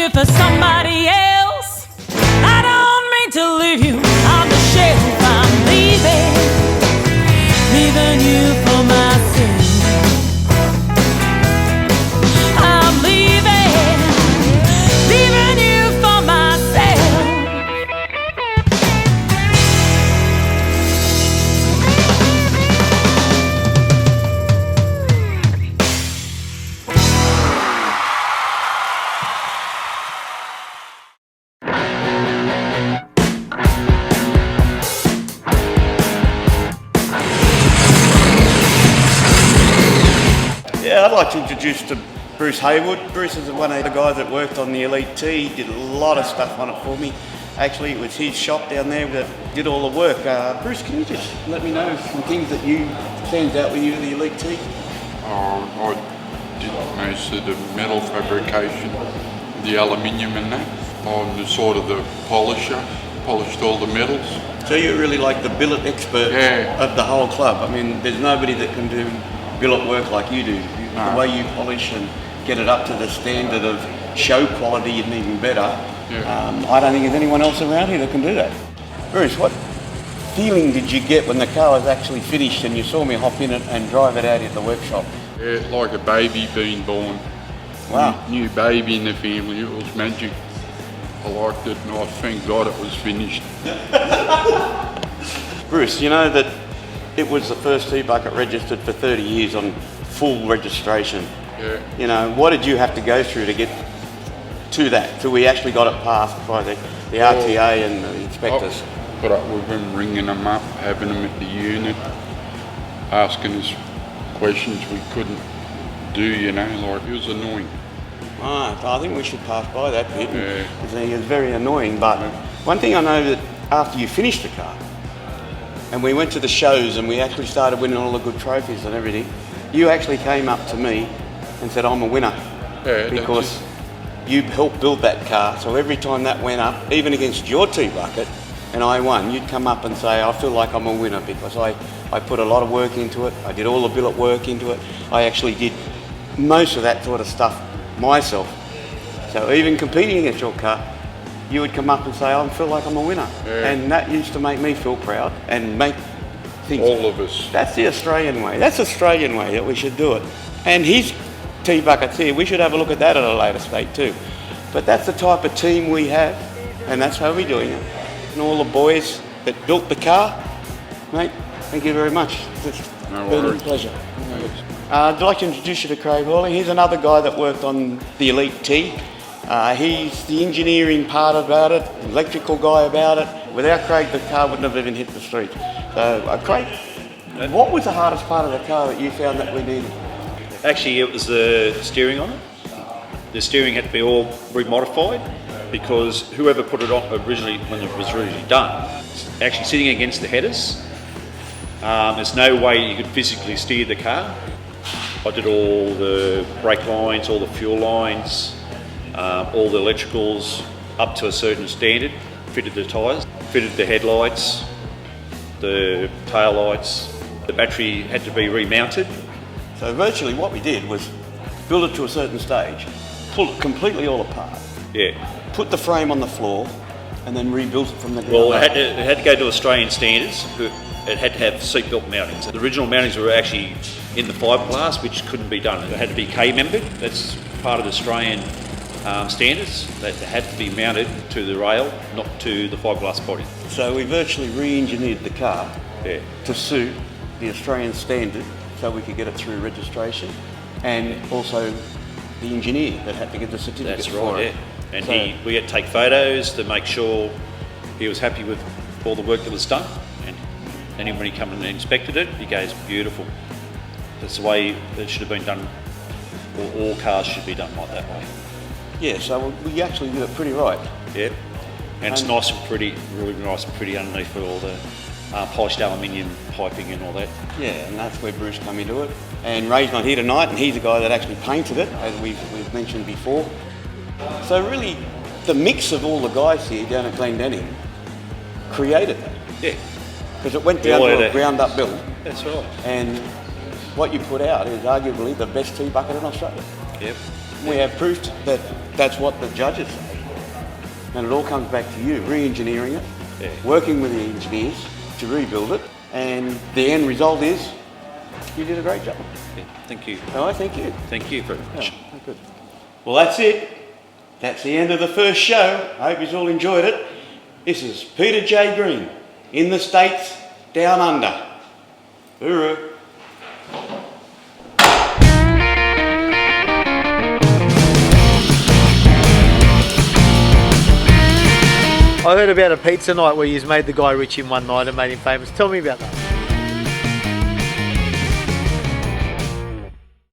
you for somebody else. I don't mean to leave you on the shelf. I'm leaving you for myself. I'm leaving you for myself. Yeah, I'd like to introduce to Bruce Haywood. Bruce is one of the guys that worked on the Elite T, did a lot of stuff on it for me. Actually, it was his shop down there that did all the work. Bruce, can you just let me know some things that you stands out when you do the Elite T? I did most of the metal fabrication, the aluminium and that. I'm the sort of the polisher, polished all the metals. So you're really like the billet expert of the whole club. I mean, there's nobody that can do billet work like you do. No. The way you polish and get it up to the standard of show quality and even better. Yeah. I don't think there's anyone else around here that can do that. Bruce, what feeling did you get when the car was actually finished and you saw me hop in it and drive it out at the workshop? Yeah, like a baby being born. Wow. New baby in the family, it was magic. I liked it and I thank God it was finished. Bruce, you know that it was the first T-Bucket registered for 30 years on full registration. Yeah. You know, what did you have to go through to get to that, till we actually got it passed by the RTA and the inspectors? I put up with them, ringing them up, having them at the unit, asking us questions we couldn't do, you know, like it was annoying. Ah, I think we should pass by that bit. Yeah. It's very annoying, but one thing I know that after you finished the car, and we went to the shows and we actually started winning all the good trophies and everything, you actually came up to me and said, I'm a winner. Yeah, because you helped build that car, so every time that went up, even against your T-Bucket, and I won, you'd come up and say, I feel like I'm a winner because I put a lot of work into it, I did all the billet work into it, I actually did most of that sort of stuff myself. So even competing against your car, you would come up and say, I feel like I'm a winner. Yeah. And that used to make me feel proud and make things... All of us. That's the Australian way. That's the Australian way that we should do it. And his T-Buckets here, we should have a look at that at a later stage too. But that's the type of team we have, and that's how we're doing it. And all the boys that built the car, mate, thank you very much. It's No been a worries. pleasure. I'd like to introduce you to Craig Hawley. He's another guy that worked on the Elite T. He's the engineering part about it, electrical guy about it. Without Craig, the car wouldn't have even hit the street. So, Craig, what was the hardest part of the car that you found that we needed? Actually, it was the steering on it. The steering had to be all remodified because whoever put it on originally, when it was originally done, actually sitting against the headers, there's no way you could physically steer the car. I did all the brake lines, all the fuel lines, all the electricals up to a certain standard, fitted the tyres, fitted the headlights, the tail lights. The battery had to be remounted. So virtually what we did was build it to a certain stage, pull it completely all apart, Yeah. put the frame on the floor, and then rebuilt it from the ground Well, up. it had to go to Australian standards. It had to have seatbelt mountings. The original mountings were actually in the fiberglass, which couldn't be done. It had to be K-membered. That's part of the Australian standards. That had to be mounted to the rail, not to the fiberglass body. So we virtually re-engineered the car Yeah. to suit the Australian standard so we could get it through registration, and also the engineer that had to get the certificate That's for right, it. yeah. And So- we had to take photos to make sure he was happy with all the work that was done. And then when he came and inspected it, he goes, beautiful. That's the way it should have been done, or all cars should be done like that way. Yeah, so we actually did it pretty right. Yeah. And it's nice and pretty, really nice and pretty underneath with all the polished aluminium piping and all that. Yeah, and that's where Bruce come into it. And Ray's not here tonight, and he's the guy that actually painted it, as we've mentioned before. So really, the mix of all the guys here down at Glendenning created that. Yeah. Because it went down all to had a a- ground-up build, That's right. and what you put out is arguably the best T-Bucket in Australia. Yep. We have proof that that's what the judges say. And it all comes back to you, re-engineering it, Yeah. working with the engineers to rebuild it, and the end result is you did a great job. Yeah, thank you. So I thank you. Thank you very much. Oh, good. Well, that's it. That's the end of the first show. I hope you all enjoyed it. This is Peter J. Green, in the States, down under. Hooroo. I heard about a pizza night where you made the guy rich in one night and made him famous. Tell me about that.